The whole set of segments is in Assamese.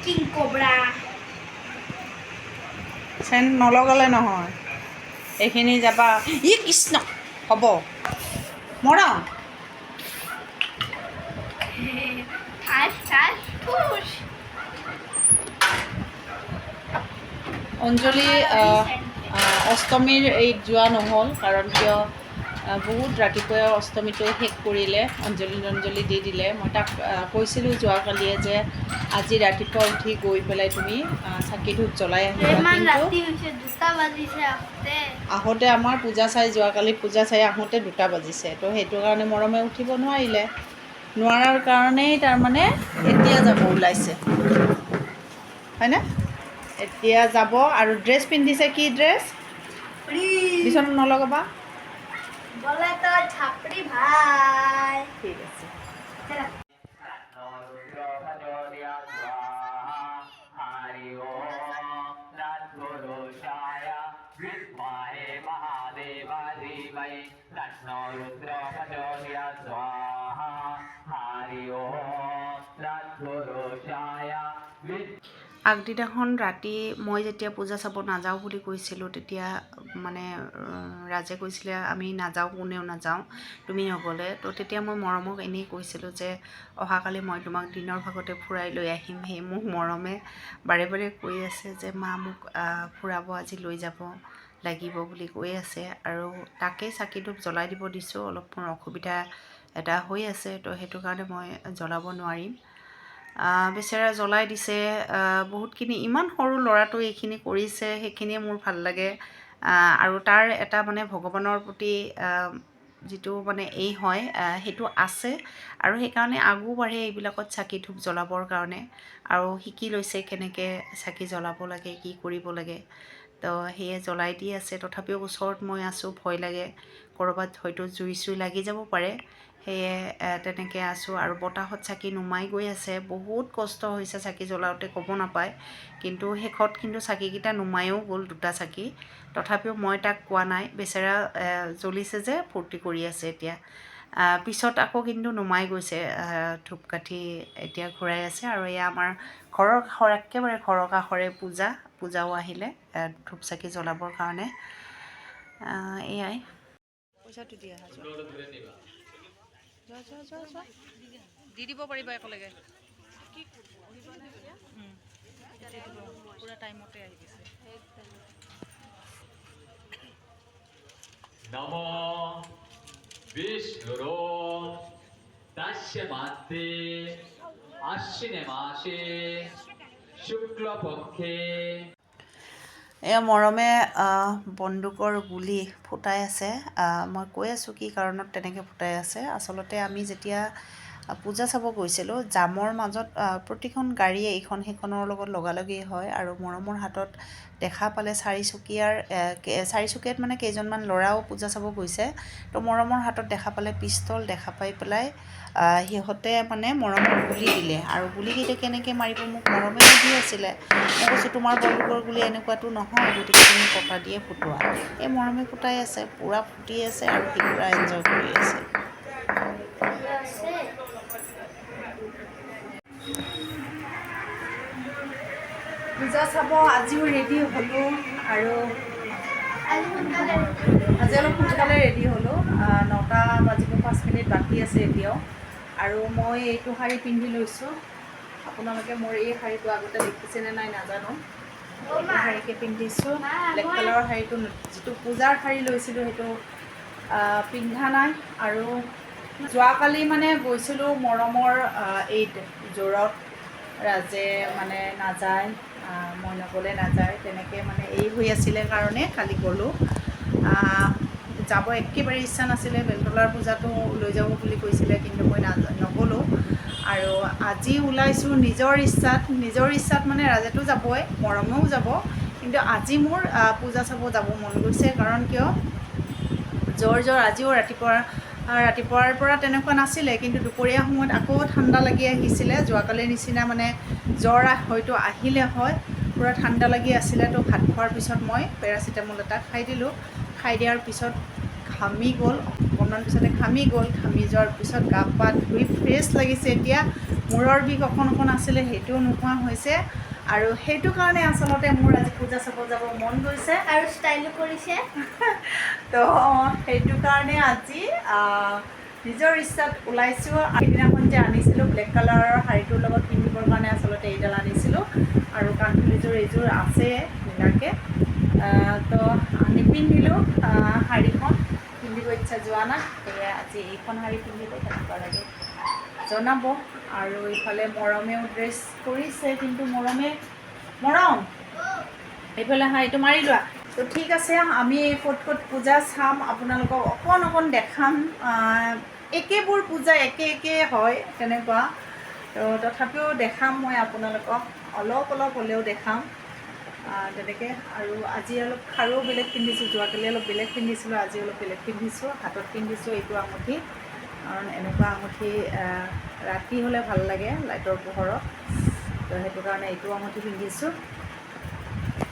কিং কোবৰা চেন নলগালে নহয় এইখিনি যাবা ই কৃষ্ণ হ'ব মৰা ঠাচ ঠাচ ঠুচ অঞ্জলি অষ্টমীৰ এই যোৱা নহ'ল কাৰণ কিয় বহুত ৰাতিপুৱাই অষ্টমীটো শেষ কৰিলে অঞ্জলি দি দিলে মই তাক কৈছিলোঁ যোৱাকালিয়ে যে আজি ৰাতিপুৱা উঠি গৈ পেলাই তুমি চাকি ধূপ জ্বলাই আহিবা কিন্তু আহোঁতে আমাৰ পূজা চাই যোৱাকালি পূজা চাই আহোঁতে 2টা বাজিছে তো সেইটো কাৰণে মৰমে উঠিব নোৱাৰিলে নোৱাৰাৰ কাৰণেই তাৰমানে এতিয়া যাব ওলাইছে হয়নে এতিয়া যাব আৰু ড্ৰেছ পিন্ধিছে কি ড্ৰেছ বিচনাত নলগাবা বলে তো ছাপড়ি ভাই ঠিক আছে আগদিনাখন ৰাতি মই যেতিয়া পূজা চাব নাযাওঁ বুলি কৈছিলোঁ তেতিয়া মানে ৰাজে কৈছিলে আমি নাযাওঁ কোনেও নাযাওঁ তুমি নগ'লে তো তেতিয়া মই মৰমক এনেই কৈছিলোঁ যে অহাকালি মই তোমাক দিনৰ ভাগতে ফুৰাই লৈ আহিম সেই মোক মৰমে বাৰে বাৰে কৈ আছে যে মা মোক ফুৰাব আজি লৈ যাব লাগিব বুলি কৈ আছে আৰু তাকেই চাকি ধূপ জ্বলাই দিব দিছোঁ অলপ মোৰ অসুবিধা এটা হৈ আছে তো সেইটো কাৰণে মই জ্বলাব নোৱাৰিম বেচেৰা জ্বলাই দিছে বহুতখিনি ইমান সৰু ল'ৰাটো এইখিনি কৰিছে সেইখিনিয়ে মোৰ ভাল লাগে আৰু তাৰ এটা মানে ভগৱানৰ প্ৰতি যিটো মানে এই হয় সেইটো আছে আৰু সেইকাৰণে আগো বাঢ়ে এইবিলাকত চাকি ধূপ জ্বলাবৰ কাৰণে আৰু শিকি লৈছে কেনেকৈ চাকি জ্বলাব লাগে কি কৰিব লাগে তো সেয়ে জ্বলাই দি আছে তথাপিও ওচৰত মই আছোঁ ভয় লাগে ক'ৰবাত হয়তো জুই চুই লাগি যাব পাৰে সেয়ে তেনেকৈ আছোঁ আৰু বতাহত চাকি নুমাই গৈ আছে বহুত কষ্ট হৈছে চাকি জ্বলাওঁতে ক'ব নাপায় কিন্তু শেষত কিন্তু চাকিকেইটা নুমায়ো গ'ল 2টা চাকি তথাপিও মই তাক কোৱা নাই বেচেৰা জ্বলিছে যে ফূৰ্তি কৰি আছে এতিয়া পিছত আকৌ কিন্তু নুমাই গৈছে ধূপকাঠি এতিয়া ঘূৰাই আছে আৰু এয়া আমাৰ ঘৰৰ একেবাৰে ঘৰৰ কাষৰে পূজাও আহিলে ধূপ চাকি জ্বলাবৰ কাৰণে এয়াই পইচাটো দি আহা যোৱা দি দিব পাৰিবা একেলগে পুৰা টাইমতে আহি গৈছে নমো বিষ্ণুৰো তস্য মাতে আশ্বিনে মাসে শুক্লপক্ষে এয়া মৰমে বন্দুকৰ গুলি ফুটাই আছে মই কৈ আছোঁ কি কাৰণত তেনেকৈ ফুটাই আছে আচলতে আমি যেতিয়া পূজা চাব গৈছিলোঁ জামৰ মাজত প্ৰতিখন গাড়ীয়ে এইখন সেইখনৰ লগত লগালগি হয় আৰু মৰমৰ হাতত দেখা পালে চাৰিচুকীয়াত মানে কেইজনমান ল'ৰাও পূজা চাব গৈছে তো মৰমৰ হাতত দেখা পালে পিষ্টল দেখা পাই পেলাই সিহঁতে মানে মৰমক গুলি দিলে আৰু গুলিকেইটা কেনেকৈ মাৰিব মোক মৰমে সুধি আছিলে মই কৈছোঁ তোমাৰ বন্দুকৰ গুলি এনেকুৱাতো নহয় গতিকে তুমি কটা দিয়ে ফুটোৱা এই মৰমে ফুটাই আছে পূৰা ফুটি আছে আৰু সি পূৰা এনজয় কৰি আছে পূজা চাব আজিও ৰেডি হ'লোঁ আৰু আজি অলপ সোনকালে ৰেডি হ'লোঁ 9টা বাজিব 5 মিনিট বাকী আছে এতিয়াও আৰু মই এইটো শাৰী পিন্ধি লৈছোঁ আপোনালোকে মোৰ এই শাৰীটো আগতে দেখিছেনে নাই নাজানো এইটো শাৰীকে পিন্ধিছোঁ ব্লেক কালাৰৰ শাৰীটো যিটো পূজাৰ শাৰী লৈছিলোঁ সেইটো পিন্ধা নাই আৰু যোৱাকালি মানে গৈছিলোঁ মৰমৰ এইত জোৰত ৰাজে মানে নাযায় মই নগ'লে নাযায় তেনেকৈ মানে এই হৈ আছিলে কাৰণে কালি গ'লোঁ যাব একেবাৰে ইচ্ছা নাছিলে বেলতলাৰ পূজাটো লৈ যাব বুলি কৈছিলে কিন্তু মই নগ'লোঁ আৰু আজি ওলাইছোঁ নিজৰ ইচ্ছাত মানে ৰাজেতো যাবই মৰমেও যাব কিন্তু আজি মোৰ পূজা চাব যাব মন গৈছে কাৰণ কিয় জ্বৰ আজিও ৰাতিপুৱাৰ পৰা তেনেকুৱা নাছিলে কিন্তু দুপৰীয়া সময়ত আকৌ ঠাণ্ডা লাগি আহিছিলে যোৱাকালিৰ নিচিনা মানে জ্বৰ হয়তো আহিলে হয় পূৰা ঠাণ্ডা লাগি আছিলে তো ভাত খোৱাৰ পিছত মই পেৰাচিটামল এটা খাই দিলোঁ খাই দিয়াৰ পিছত ঘামি গ'ল অকণমান পিছতে ঘামি গ'ল, ঘামি যোৱাৰ পিছত গা পা ধুই ফ্ৰেছ লাগিছে। এতিয়া মূৰৰ বিষ অকণ অকণ আছিলে, সেইটোও নোহোৱা হৈছে। আৰু সেইটো কাৰণে আচলতে মোৰ আজি পূজা চাব যাব মন গৈছে আৰু ষ্টাইলো কৰিছে। তো সেইটো কাৰণে আজি নিজৰ ইচ্ছাত ওলাইছোঁ। সেইদিনাখন যে আনিছিলোঁ ব্লেক কালাৰৰ শাড়ীটোৰ লগত পিন্ধিবৰ কাৰণে আচলতে এইডাল আনিছিলোঁ, আৰু কাণফুলিযোৰ এইযোৰ আছে নীলাকৈ। তো নিপিন্ধিলোঁ শাড়ীখন, পিন্ধিব ইচ্ছা যোৱা নাই। সেয়ে আজি এইখন শাড়ী পিন্ধিলোঁ, কেনেকুৱা লাগে জনাব। আৰু ইফালে মৰমেও ড্ৰেছ কৰিছে, কিন্তু মৰম এইফালে শাড়ীটো মাৰি লোৱা। তো ঠিক আছে, আমি ক'ত ক'ত পূজা চাম আপোনালোকক অকণ অকণ দেখাম। একেবোৰ পূজা একে হয় তেনেকুৱা, তো তথাপিও দেখাম মই আপোনালোকক, অলপ হ'লেও দেখাম তেনেকৈ। আৰু আজি অলপ খাৰু বেলেগ পিন্ধিছোঁ, যোৱাকালি অলপ বেলেগ পিন্ধিছিলোঁ, আজি অলপ বেলেগ পিন্ধিছোঁ। হাতত পিন্ধিছোঁ এইটো আঙুঠি, কাৰণ এনেকুৱা আঙুঠি ৰাতি হ'লে ভাল লাগে লাইটৰ পোহৰত, তো সেইটো কাৰণে এইটো আঙুঠি পিন্ধিছোঁ।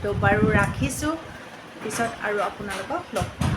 তো বাৰু ৰাখিছোঁ, পিছত আৰু আপোনালোকক লগ পাম।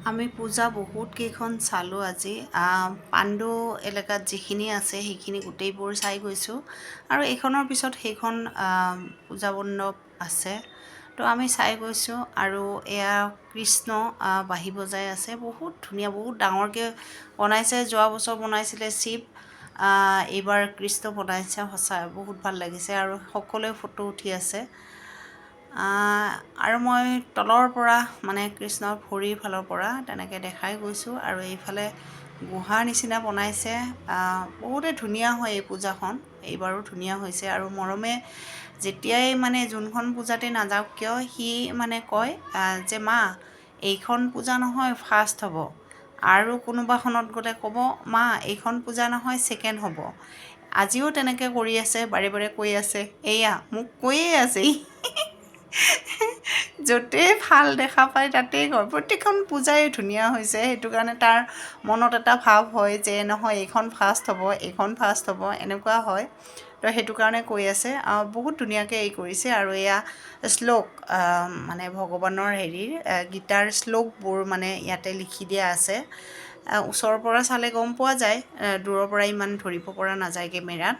আমি পূজা বহুত কেইখন চালোঁ আজি। পাণ্ডু এলেকাত যিখিনি আছে সেইখিনি গোটেইবোৰ চাই গৈছোঁ আৰু এইখনৰ পিছত সেইখন পূজা মণ্ডপ আছে, তো আমি চাই গৈছোঁ। আৰু এয়া কৃষ্ণ বাঁহী বজাই আছে, বহুত ধুনীয়া, বহুত ডাঙৰকৈ বনাইছে। যোৱা বছৰ বনাইছিলে শিৱ, এইবাৰ কৃষ্ণ বনাইছে। সঁচা বহুত ভাল লাগিছে আৰু সকলোৱে ফটো উঠি আছে। আৰু মই তলৰ পৰা মানে কৃষ্ণৰ ভৰিৰ ফালৰ পৰা তেনেকৈ দেখাই গৈছোঁ। আৰু এইফালে গুহাৰ নিচিনা বনাইছে। বহুতে ধুনীয়া হয় এই পূজাখন, এইবাৰো ধুনীয়া হৈছে। আৰু মৰমে যেতিয়াই মানে যোনখন পূজাতে নাযাওক কিয় সি মানে কয় যে মা এইখন পূজা নহয় ফাৰ্ষ্ট হ'ব, আৰু কোনোবাখনত গ'লে ক'ব মা এইখন পূজা নহয় ছেকেণ্ড হ'ব। আজিও তেনেকৈ কৰি আছে, বাৰে বাৰে কৈ আছে, এয়া মোক কৈয়ে আছে য'তেই ভাল দেখা পায় তাতেই কয়। প্ৰত্যেকখন পূজাই ধুনীয়া হৈছে, সেইটো কাৰণে তাৰ মনত এটা ভাৱ হয় যে নহয় এইখন ফাৰ্ষ্ট হ'ব, এইখন ফাৰ্ষ্ট হ'ব, এনেকুৱা হয়। তো সেইটো কাৰণে কৈ আছে। বহুত ধুনীয়াকৈ এই কৰিছে। আৰু এয়া শ্লোক, মানে ভগৱানৰ হেৰিৰ গীতাৰ শ্লোকবোৰ মানে ইয়াতে লিখি দিয়া আছে। ওচৰৰ পৰা চালে গম পোৱা যায়, দূৰৰ পৰা ইমান ধৰিব পৰা নাযায় কেমেৰাত।